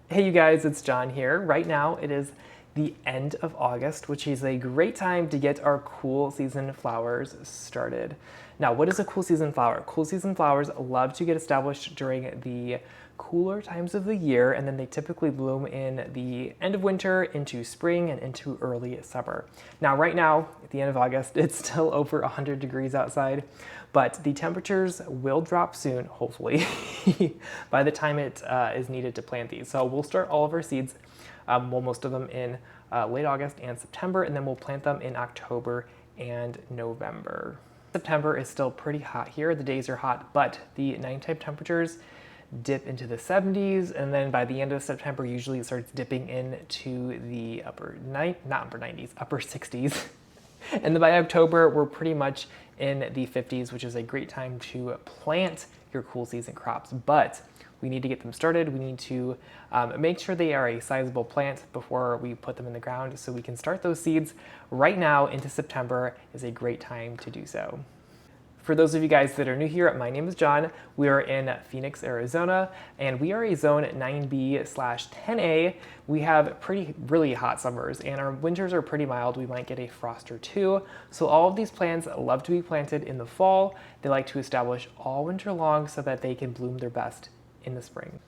Hey you guys, it's John here. Right now it is the end of August, which is a great time to get our cool season flowers started. Now, what is a cool season flower? Cool season flowers love to get established during the cooler times of the year, and then they typically bloom in the end of winter into spring and into early summer. Now, right now, at the end of August, it's still over 100 degrees outside, but the temperatures will drop soon, hopefully, by the time it is needed to plant these. So we'll start all of our seeds, most of them in late August and September, and then we'll plant them in October and November. September is still pretty hot here. The days are hot, but the nighttime temperatures dip into the 70s, and then by the end of September, usually it starts dipping into the upper 60s. And then by October, we're pretty much in the 50s, which is a great time to plant your cool season crops. But we need to get them started. We need to make sure they are a sizable plant before we put them in the ground so we can start those seeds right now. Into September is a great time to do so. For those of you guys that are new here, my name is John. We are in Phoenix, Arizona, and we are a zone 9B/10A. We have really hot summers, and our winters are pretty mild. We might get a frost or two. So all of these plants love to be planted in the fall. They like to establish all winter long so that they can bloom their best in the spring.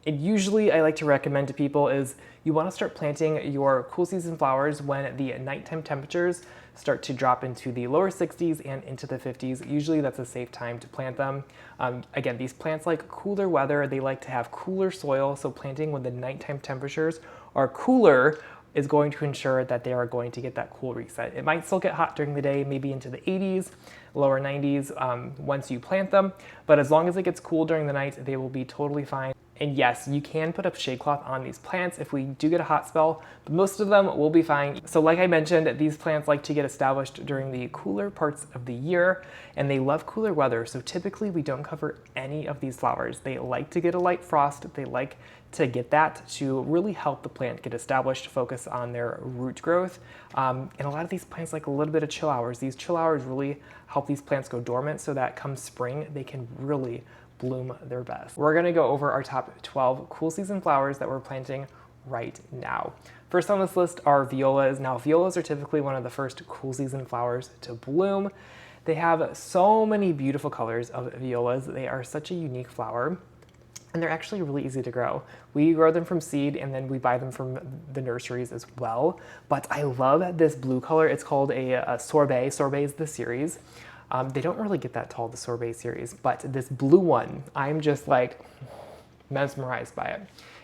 And usually I like to recommend to people is you want to start planting your cool season flowers when the nighttime temperatures start to drop into the lower 60s and into the 50s. Usually that's a safe time to plant them. Again, these plants like cooler weather. They like to have cooler soil. So planting when the nighttime temperatures are cooler is going to ensure that they are going to get that cool reset. It might still get hot during the day, maybe into the 80s, lower 90s once you plant them. But as long as it gets cool during the night, they will be totally fine. And yes, you can put a shade cloth on these plants if we do get a hot spell, but most of them will be fine. So like I mentioned, these plants like to get established during the cooler parts of the year, and they love cooler weather. So typically we don't cover any of these flowers. They like to get a light frost. They like to get that to really help the plant get established, focus on their root growth. And a lot of these plants like a little bit of chill hours. These chill hours really help these plants go dormant so that come spring, they can really bloom their best. We're gonna go over our top 12 cool season flowers that we're planting right now. First on this list are violas. Now, violas are typically one of the first cool season flowers to bloom. They have so many beautiful colors of violas. They are such a unique flower, and they're actually really easy to grow. We grow them from seed, and then we buy them from the nurseries as well. But I love this blue color. It's called a sorbet. Sorbet is the series. They don't really get that tall, the sorbet series, but this blue one, I'm just like mesmerized by it.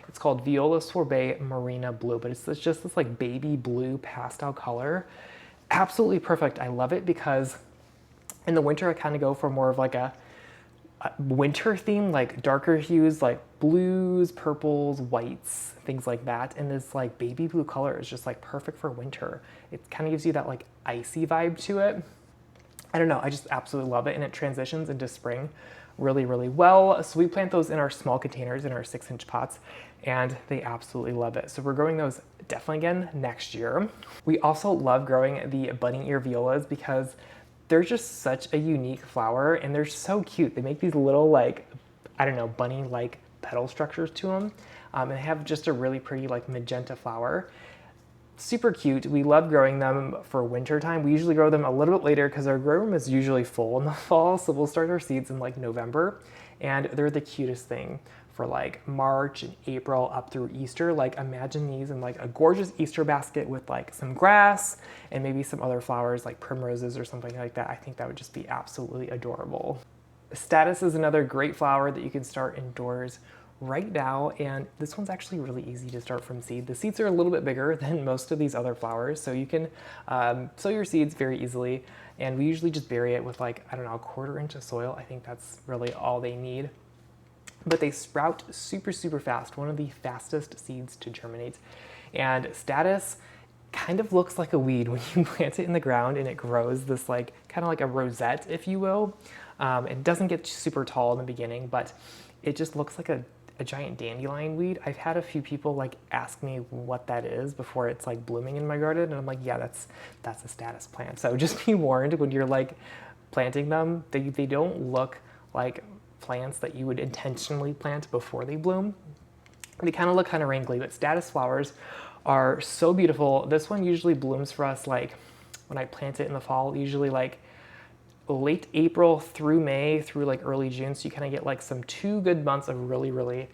It's called Viola Sorbet Marina Blue, but it's just this like baby blue pastel color. Absolutely perfect. I love it because in the winter I kind of go for more of like a winter theme, like darker hues, like blues, purples, whites, things like that. And this like baby blue color is just like perfect for winter. It kind of gives you that like icy vibe to it. I don't know, I just absolutely love it, and it transitions into spring really, really well. So we plant those in our small containers in our 6-inch pots, and they absolutely love it. So we're growing those definitely again next year. We also love growing the bunny ear violas because they're just such a unique flower, and they're so cute. They make these little like, I don't know, bunny-like petal structures to them, and they have just a really pretty like magenta flower. Super cute. We love growing them for winter time. We usually grow them a little bit later because our grow room is usually full in the fall. So we'll start our seeds in like November, and they're the cutest thing for like March and April up through Easter. Like imagine these in like a gorgeous Easter basket with like some grass and maybe some other flowers like primroses or something like that. I think that would just be absolutely adorable. Statice is another great flower that you can start indoors right now, and this one's actually really easy to start from seed. The seeds are a little bit bigger than most of these other flowers, so you can sow your seeds very easily, and we usually just bury it with like, I don't know, a 1/4 inch of soil. I think that's really all they need. But they sprout super, super fast, one of the fastest seeds to germinate. And Statice kind of looks like a weed when you plant it in the ground, and it grows this like, kind of like a rosette, if you will. It doesn't get super tall in the beginning, but it just looks like a giant dandelion weed. I've had a few people like ask me what that is before it's like blooming in my garden, and I'm like, yeah, that's a Statice plant. So just be warned when you're like planting them, they don't look like plants that you would intentionally plant before they bloom. They kind of look kind of wrinkly, but Statice flowers are so beautiful. This one usually blooms for us like when I plant it in the fall, usually like late April through May through like early June. So you kind of get like some 2 good months of really, really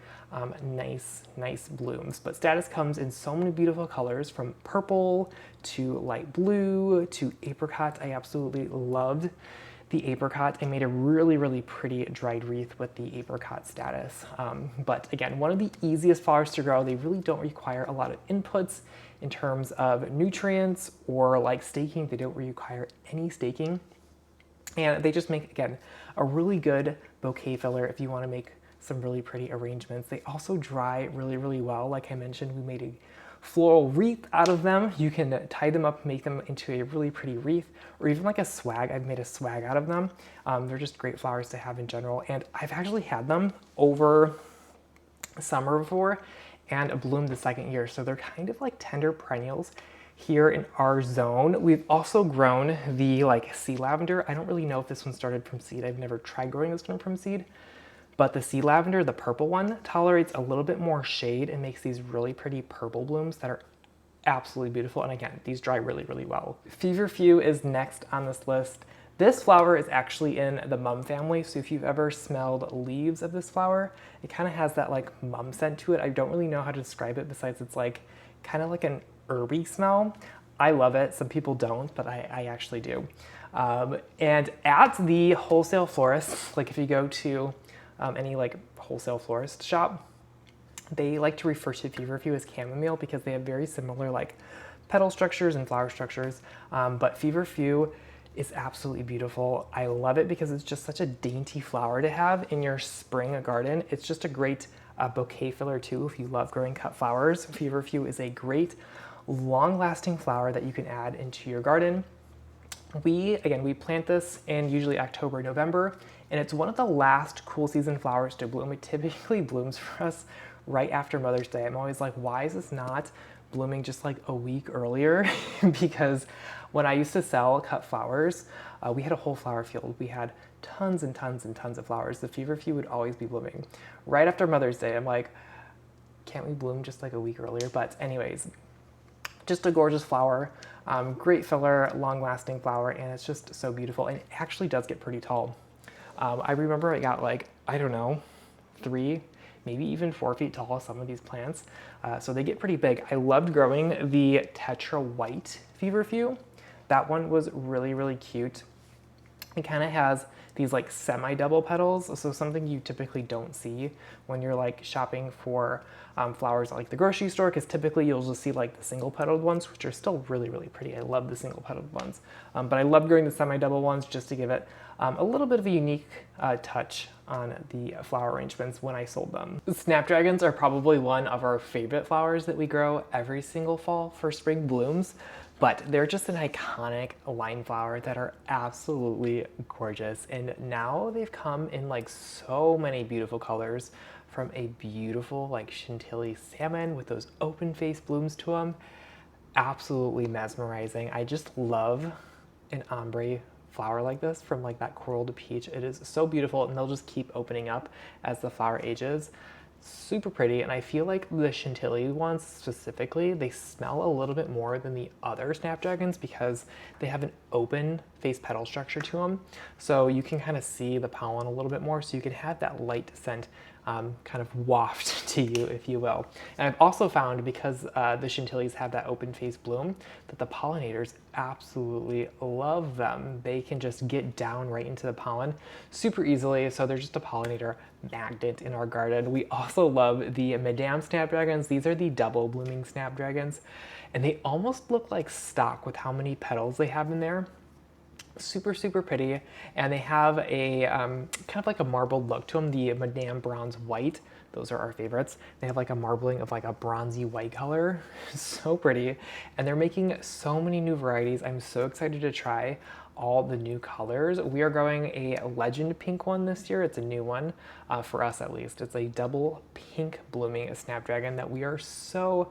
nice blooms. But Statice comes in so many beautiful colors, from purple to light blue to apricot. I absolutely loved the apricot. I made a really, really pretty dried wreath with the apricot Statice. But again, one of the easiest flowers to grow. They really don't require a lot of inputs in terms of nutrients or like staking. They don't require any staking. And they just make, again, a really good bouquet filler if you want to make some really pretty arrangements. They also dry really, really well. Like I mentioned, we made a floral wreath out of them. You can tie them up, make them into a really pretty wreath, or even like a swag. I've made a swag out of them. They're just great flowers to have in general. And I've actually had them over summer before and bloomed the second year. So they're kind of like tender perennials here in our zone. We've also grown the like sea lavender. I don't really know if this one started from seed. I've never tried growing this one from seed, but the sea lavender, the purple one, tolerates a little bit more shade and makes these really pretty purple blooms that are absolutely beautiful. And again, these dry really, really well. Feverfew is next on this list. This flower is actually in the mum family. So if you've ever smelled leaves of this flower, it kind of has that like mum scent to it. I don't really know how to describe it besides it's like kind of like an herby smell. I love it. Some people don't, but I actually do. And at the wholesale florist, like if you go to any like wholesale florist shop, they like to refer to Feverfew as chamomile because they have very similar like petal structures and flower structures. But Feverfew is absolutely beautiful. I love it because it's just such a dainty flower to have in your spring garden. It's just a great bouquet filler too if you love growing cut flowers. Feverfew is a great long-lasting flower that you can add into your garden. We plant this in usually October, November, and it's one of the last cool season flowers to bloom. It typically blooms for us right after Mother's Day. I'm always like, why is this not blooming just like a week earlier? Because when I used to sell cut flowers, we had a whole flower field. We had tons and tons and tons of flowers. The Feverfew would always be blooming right after Mother's Day. I'm like, can't we bloom just like a week earlier? But anyways, just a gorgeous flower, great filler, long-lasting flower, and it's just so beautiful. And it actually does get pretty tall. I remember it got like, I don't know, 3, maybe even 4 feet tall, some of these plants. So they get pretty big. I loved growing the Tetra White Feverfew. That one was really, really cute. It kind of has these like semi-double petals, so something you typically don't see when you're like shopping for flowers at like the grocery store, because typically you'll just see like the single petaled ones, which are still really, really pretty. I love the single petaled ones, but I love growing the semi-double ones just to give it a little bit of a unique touch on the flower arrangements when I sold them. Snapdragons are probably one of our favorite flowers that we grow every single fall for spring blooms. But they're just an iconic line flower that are absolutely gorgeous. And now they've come in like so many beautiful colors, from a beautiful like Chantilly salmon with those open face blooms to them. Absolutely mesmerizing. I just love an ombre flower like this, from like that coral to peach. It is so beautiful, and they'll just keep opening up as the flower ages. Super pretty, and I feel like the Chantilly ones specifically, they smell a little bit more than the other Snapdragons because they have an open face petal structure to them, so you can kind of see the pollen a little bit more, so you can have that light scent kind of waft to you, if you will. And I've also found, because the Chantillies have that open face bloom, that the pollinators absolutely love them. They can just get down right into the pollen super easily, so they're just a pollinator magnet in our garden. We also love the Madame Snapdragons. These are the double blooming Snapdragons, and they almost look like stock with how many petals they have in there. Super, super pretty, and they have a kind of like a marbled look to them. The Madame Bronze White, those are our favorites. They have like a marbling of like a bronzy white color. So pretty, and they're making so many new varieties. I'm so excited to try all the new colors. We are growing a legend pink one this year. It's a new one, for us at least. It's a double pink blooming snapdragon that we are so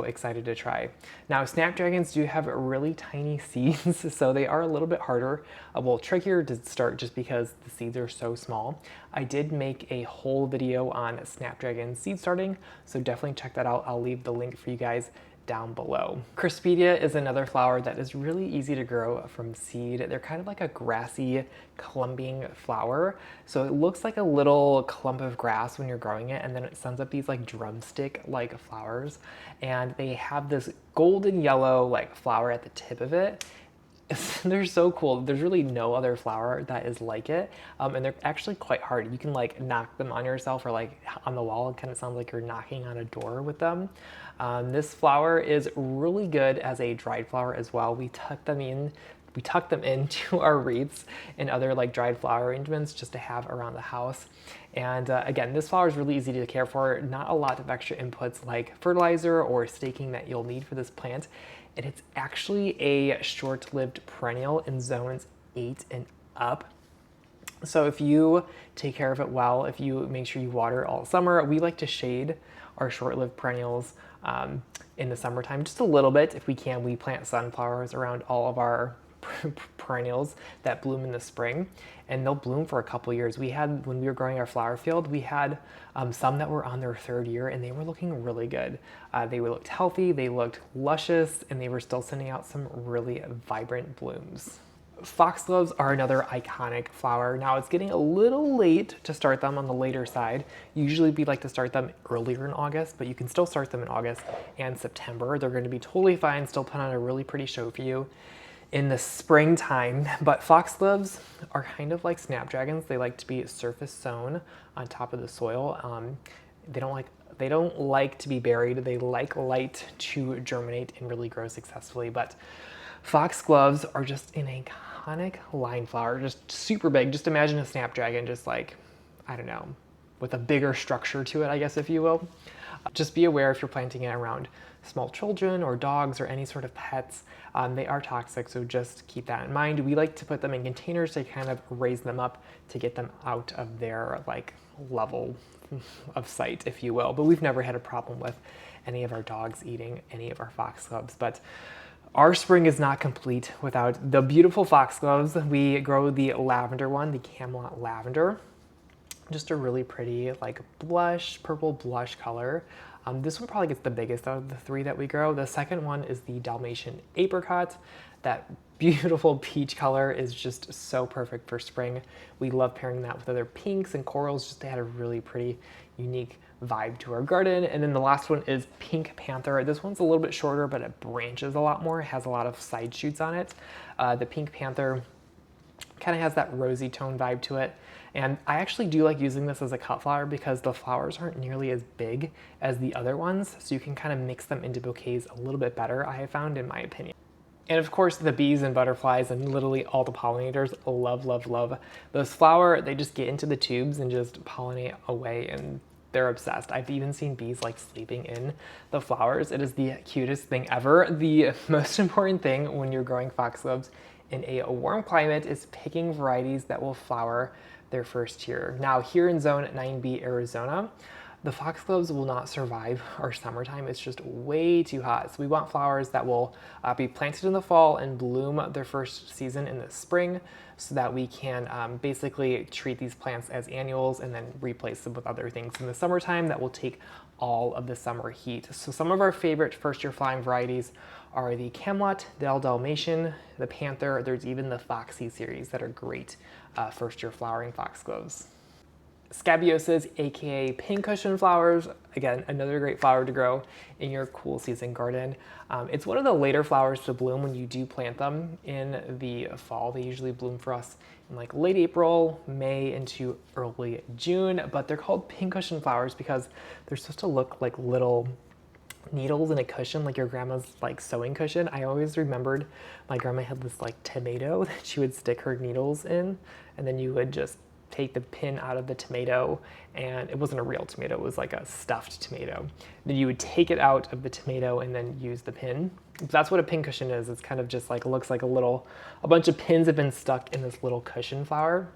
excited to try. Now, snapdragons do have really tiny seeds, so they are a little bit harder, well, trickier to start just because the seeds are so small. I did make a whole video on snapdragon seed starting, so definitely check that out. I'll leave the link for you guys down below. Craspedia is another flower that is really easy to grow from seed. They're kind of like a grassy, clumping flower. So it looks like a little clump of grass when you're growing it, and then it sends up these like drumstick-like flowers. And they have this golden yellow like flower at the tip of it. They're so cool. There's really no other flower that is like it, and they're actually quite hard. You can like knock them on yourself or like on the wall. It kind of sounds like you're knocking on a door with them. This flower is really good as a dried flower as well. We tuck them into our wreaths and other like dried flower arrangements just to have around the house. And again, this flower is really easy to care for. Not a lot of extra inputs like fertilizer or staking that you'll need for this plant. And it's actually a short-lived perennial in zones 8 and up. So if you take care of it well, if you make sure you water all summer, we like to shade our short-lived perennials in the summertime just a little bit. If we can, we plant sunflowers around all of our perennials that bloom in the spring, and they'll bloom for a couple years. We had, when we were growing our flower field, we had some that were on their 3rd year, and they were looking really good. They looked healthy, they looked luscious, and they were still sending out some really vibrant blooms. Foxgloves are another iconic flower. Now it's getting a little late to start them on the later side. Usually we like to start them earlier in August, but you can still start them in August and September. They're going to be totally fine, still put on a really pretty show for you in the springtime. But foxgloves are kind of like snapdragons. They like to be surface sown on top of the soil. They don't like to be buried. They like light to germinate and really grow successfully. But foxgloves are just an iconic line flower, just super big. Just imagine a snapdragon, just like, I don't know, with a bigger structure to it, I guess, if you will. Just be aware if you're planting it around small children or dogs or any sort of pets, they are toxic, so just keep that in mind. We like to put them in containers to kind of raise them up to get them out of their like level of sight, if you will. But we've never had a problem with any of our dogs eating any of our foxgloves. But our spring is not complete without the beautiful foxgloves. We grow the lavender one, the Camelot lavender. Just a really pretty like blush, purple blush color. This one probably gets the biggest out of the 3 that we grow. The second one is the Dalmatian apricot. That beautiful peach color is just so perfect for spring. We love pairing that with other pinks and corals just to add a really pretty, unique vibe to our garden. And then the last one is Pink Panther. This one's a little bit shorter, but it branches a lot more. It has a lot of side shoots on it. The Pink Panther kind of has that rosy tone vibe to it. And I actually do like using this as a cut flower because the flowers aren't nearly as big as the other ones, so you can kind of mix them into bouquets a little bit better, I have found, in my opinion. And of course, the bees and butterflies and literally all the pollinators love this flower. They just get into the tubes and just pollinate away, and they're obsessed. I've even seen bees like sleeping in the flowers. It is the cutest thing ever. The most important thing when you're growing foxgloves in a warm climate is picking varieties that will flower their first year. Now here in zone 9B Arizona, the foxgloves will not survive our summertime. It's just way too hot. So we want flowers that will be planted in the fall and bloom their first season in the spring, so that we can basically treat these plants as annuals and then replace them with other things in the summertime that will take all of the summer heat. So some of our favorite first year flowering varieties are the Camelot, the Dalmatian, the Panther. There's even the Foxy series that are great first year flowering foxgloves. Scabiosas, aka pincushion flowers, again, another great flower to grow in your cool season garden. It's one of the later flowers to bloom when you do plant them in the fall. They usually bloom for us in like late April, May into early June, but they're called pincushion flowers because they're supposed to look like little needles in a cushion, like your grandma's like sewing cushion. I always remembered my grandma had this like tomato that she would stick her needles in, and then you would just take the pin out of the tomato, and it wasn't a real tomato, it was like a stuffed tomato. Then you would take it out of the tomato and then use the pin. That's what a pin cushion is. It's kind of just like, looks like a bunch of pins have been stuck in this little cushion flower.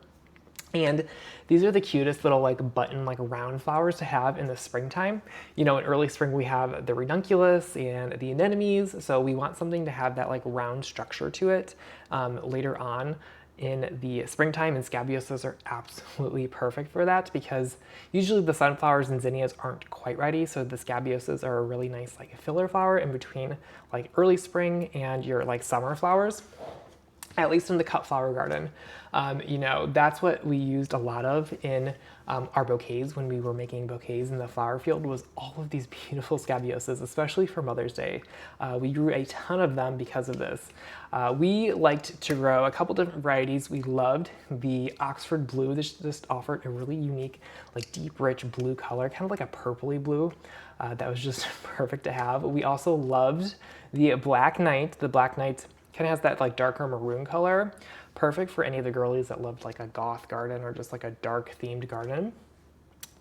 And these are the cutest little like button, like round flowers to have in the springtime. You know, in early spring we have the ranunculus and the anemones, so we want something to have that like round structure to it later on in the springtime, and scabiosas are absolutely perfect for that because usually the sunflowers and zinnias aren't quite ready, so the scabiosas are a really nice like filler flower in between like early spring and your like summer flowers. At least in the cut flower garden. You know, that's what we used a lot of in our bouquets when we were making bouquets in the flower field, was all of these beautiful scabiosas, especially for Mother's Day. We grew a ton of them because of this. We liked to grow a couple different varieties. We loved the Oxford blue. This just offered a really unique, like deep, rich blue color, kind of like a purpley blue. That was just perfect to have. We also loved the Black Knight. The Black Knight kind of has that like darker maroon color, perfect for any of the girlies that loved like a goth garden or just like a dark themed garden.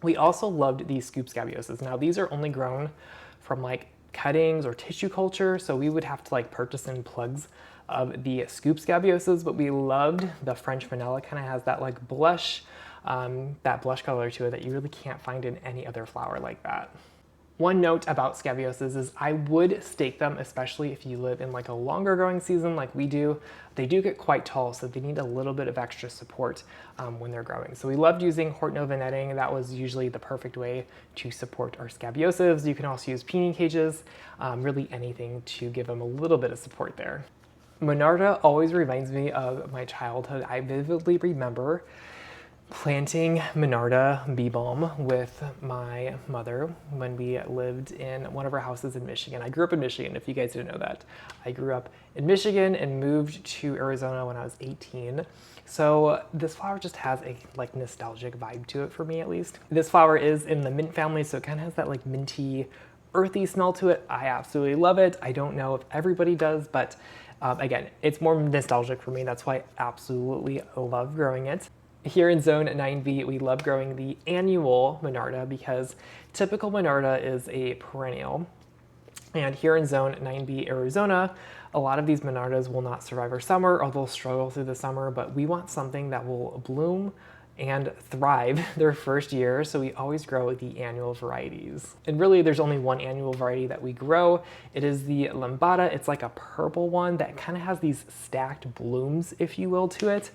We also loved these scoop scabiosas. Now these are only grown from like cuttings or tissue culture, so we would have to like purchase in plugs of the scoop scabiosas, but we loved the French vanilla. Kind of has that like blush, that blush color to it that you really can't find in any other flower like that. One note about scabiosas is I would stake them, especially if you live in like a longer growing season like we do. They do get quite tall, so they need a little bit of extra support when they're growing. So we loved using Hortonova netting. That was usually the perfect way to support our scabiosas. You can also use peening cages, really anything to give them a little bit of support there. Monarda always reminds me of my childhood. I vividly remember planting Monarda bee balm with my mother when we lived in one of our houses in Michigan. I grew up in Michigan, if you guys didn't know that. I grew up in Michigan and moved to Arizona when I was 18. So this flower just has a like nostalgic vibe to it for me, at least. This flower is in the mint family, so it kind of has that like minty, earthy smell to it. I absolutely love it. I don't know if everybody does, but again, it's more nostalgic for me. That's why I absolutely love growing it. Here in Zone 9B, we love growing the annual Monarda because typical Monarda is a perennial. And here in Zone 9B, Arizona, a lot of these Monardas will not survive our summer, or they'll struggle through the summer, but we want something that will bloom and thrive their first year, so we always grow the annual varieties. And really, there's only one annual variety that we grow. It is the lambada. It's like a purple one that kind of has these stacked blooms, if you will, to it.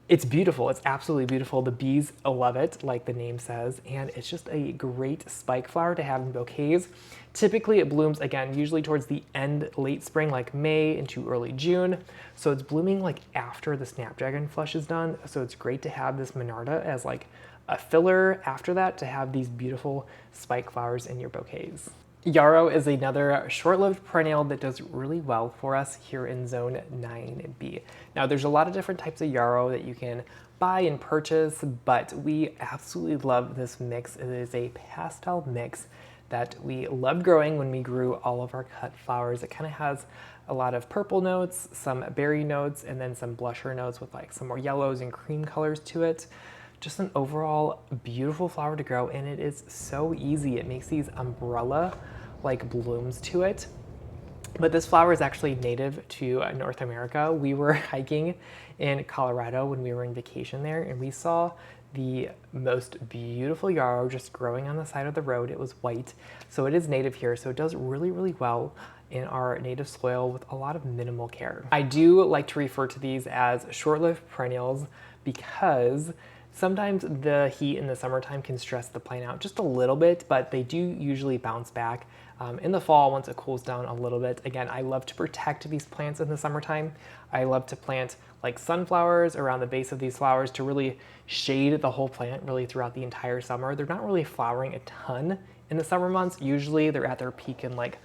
It's beautiful. It's absolutely beautiful. The bees love it, like the name says, and it's just a great spike flower to have in bouquets. Typically it blooms, again, usually towards the end, late spring, like May into early June. So it's blooming like after the Snapdragon flush is done. So it's great to have this Monarda as like a filler after that to have these beautiful spike flowers in your bouquets. Yarrow is another short-lived perennial that does really well for us here in Zone 9B. Now, there's a lot of different types of yarrow that you can buy and purchase, but we absolutely love this mix. It is a pastel mix that we loved growing when we grew all of our cut flowers. It kind of has a lot of purple notes, some berry notes, and then some blusher notes with like some more yellows and cream colors to it. Just an overall beautiful flower to grow, and it is so easy. It makes these umbrella like blooms to it. But this flower is actually native to North America. We were hiking in Colorado when we were on vacation there, and we saw the most beautiful yarrow just growing on the side of the road. It was white, so it is native here, so it does really, really well in our native soil with a lot of minimal care. I do like to refer to these as short-lived perennials because sometimes the heat in the summertime can stress the plant out just a little bit, but they do usually bounce back in the fall once it cools down a little bit. Again, I love to protect these plants in the summertime. I love to plant like sunflowers around the base of these flowers to really shade the whole plant really throughout the entire summer. They're not really flowering a ton in the summer months. Usually they're at their peak in like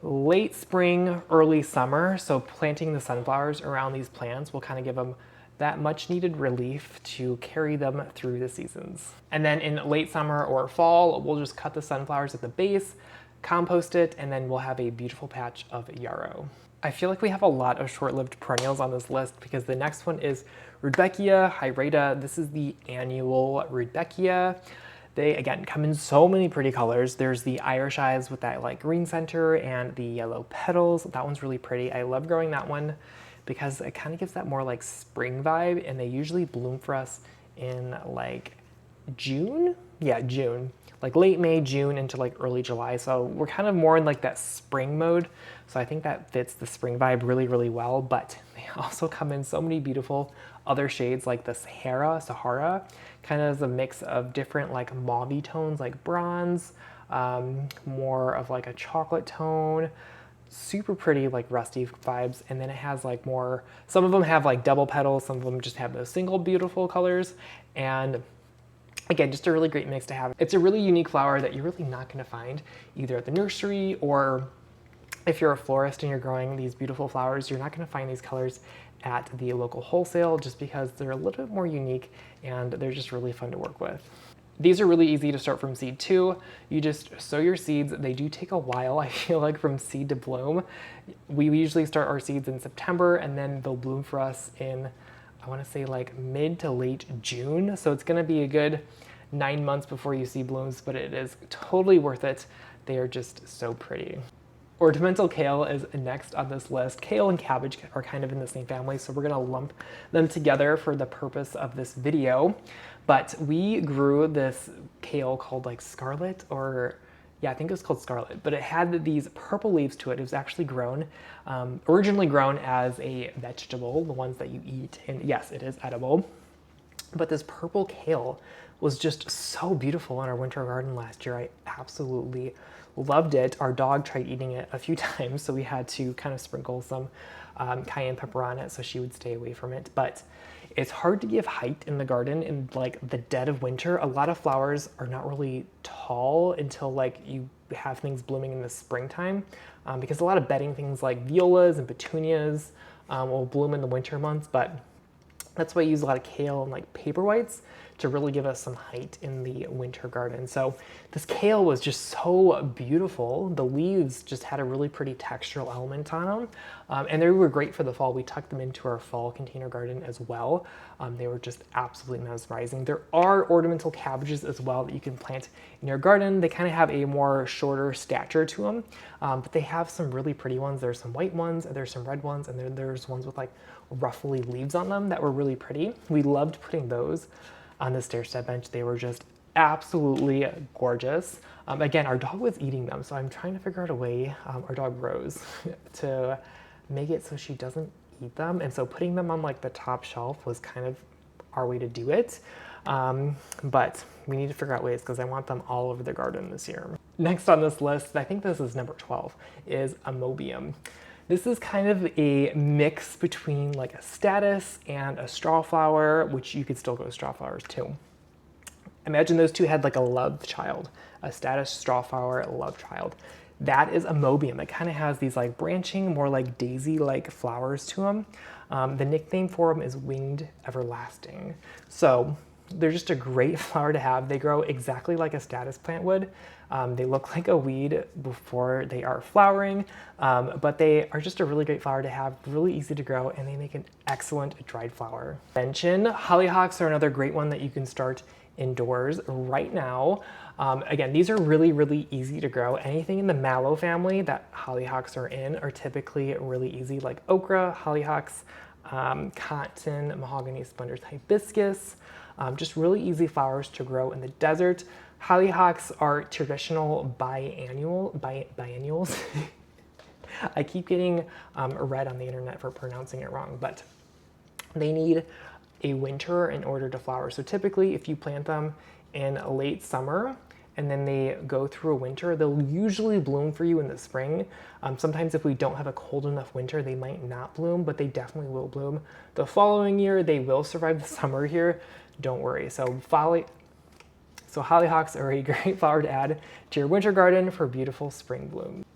late spring, early summer. So planting the sunflowers around these plants will kind of give them that much needed relief to carry them through the seasons. And then in late summer or fall, we'll just cut the sunflowers at the base, compost it, and then we'll have a beautiful patch of yarrow. I feel like we have a lot of short-lived perennials on this list because the next one is Rudbeckia hirata. This is the annual Rudbeckia. They, again, come in so many pretty colors. There's the Irish eyes with that like green center and the yellow petals. That one's really pretty. I love growing that one because it kind of gives that more like spring vibe, and they usually bloom for us in like June? Yeah, June. Like late May, June into like early July. So we're kind of more in like that spring mode. So I think that fits the spring vibe really, really well. But they also come in so many beautiful other shades like the Sahara, kind of as a mix of different like mauve tones like bronze, more of like a chocolate tone, super pretty like rusty vibes. And then it has like more, some of them have like double petals, some of them just have those single beautiful colors. And again, just a really great mix to have. It's a really unique flower that you're really not going to find either at the nursery, or if you're a florist and you're growing these beautiful flowers, you're not going to find these colors at the local wholesale, just because they're a little bit more unique and they're just really fun to work with. These are really easy to start from seed too. You just sow your seeds. They do take a while, I feel like, from seed to bloom. We usually start our seeds in September, and then they'll bloom for us in, I want to say like mid to late June. So it's going to be a good 9 months before you see blooms, but it is totally worth it. They are just so pretty. Ornamental kale is next on this list. Kale and cabbage are kind of in the same family, so we're gonna lump them together for the purpose of this video. But we grew this kale called like Scarlet, or yeah, I think it was called Scarlet, but it had these purple leaves to it. It was actually grown, originally grown as a vegetable, the ones that you eat, and yes, it is edible. But this purple kale was just so beautiful in our winter garden last year. I absolutely loved it. Our dog tried eating it a few times, so we had to kind of sprinkle some cayenne pepper on it so she would stay away from it. But it's hard to give height in the garden in like the dead of winter. A lot of flowers are not really tall until like you have things blooming in the springtime, because a lot of bedding things like violas and petunias will bloom in the winter months. But that's why I use a lot of kale and like paper whites to really give us some height in the winter garden. So this kale was just so beautiful. The leaves just had a really pretty textural element on them. And they were great for the fall. We tucked them into our fall container garden as well. They were just absolutely mesmerizing. There are ornamental cabbages as well that you can plant in your garden. They kind of have a more shorter stature to them, but they have some really pretty ones. There's some white ones, and there's some red ones, and there's ones with like ruffly leaves on them that were really pretty. We loved putting those on the stair step bench. They were just absolutely gorgeous. Again, our dog was eating them, so I'm trying to figure out a way, our dog Rose, to make it so she doesn't eat them. And so putting them on like the top shelf was kind of our way to do it. But we need to figure out ways, because I want them all over the garden this year. Next on this list, I think this is number 12, is Ammobium. This is kind of a mix between like a Statice and a straw flower, which you could still go straw flowers too. Imagine those two had like a love child, a Statice straw flower love child. That is Ammobium. It kind of has these like branching, more like daisy-like flowers to them. The nickname for them is Winged Everlasting. So they're just a great flower to have. They grow exactly like a Statice plant would. They look like a weed before they are flowering, but they are just a really great flower to have, really easy to grow, and they make an excellent dried flower. Mention hollyhocks are another great one that you can start indoors right now. Again, these are really, really easy to grow. Anything in the mallow family that hollyhocks are in are typically really easy, like okra, hollyhocks, cotton, mahogany, splendors, hibiscus. Just really easy flowers to grow in the desert. Hollyhocks are traditional biennials. I keep getting read on the internet for pronouncing it wrong, but they need a winter in order to flower. So typically if you plant them in a late summer and then they go through a winter, they'll usually bloom for you in the spring. Sometimes if we don't have a cold enough winter, they might not bloom, but they definitely will bloom. The following year, they will survive the summer here. Don't worry. So hollyhocks are a great flower to add to your winter garden for beautiful spring bloom.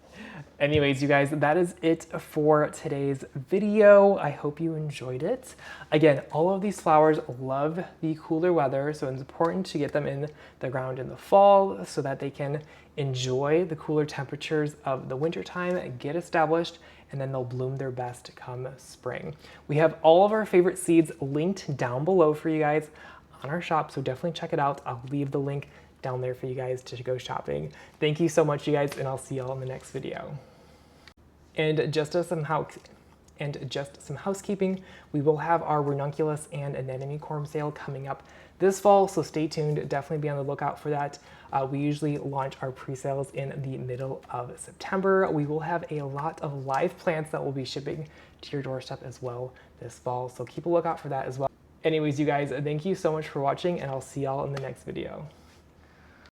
Anyways, you guys, that is it for today's video. I hope you enjoyed it. Again, all of these flowers love the cooler weather, so it's important to get them in the ground in the fall so that they can enjoy the cooler temperatures of the wintertime, get established, and then they'll bloom their best come spring. We have all of our favorite seeds linked down below for you guys on our shop, so definitely check it out. I'll leave the link down there for you guys to go shopping. Thank you so much, you guys, and I'll see y'all in the next video. And just some housekeeping, we will have our ranunculus and anemone corm sale coming up this fall, so stay tuned. Definitely be on the lookout for that. We usually launch our pre-sales in the middle of September. We will have a lot of live plants that will be shipping to your doorstep as well this fall, so keep a lookout for that as well. Anyways, you guys, thank you so much for watching, and I'll see y'all in the next video.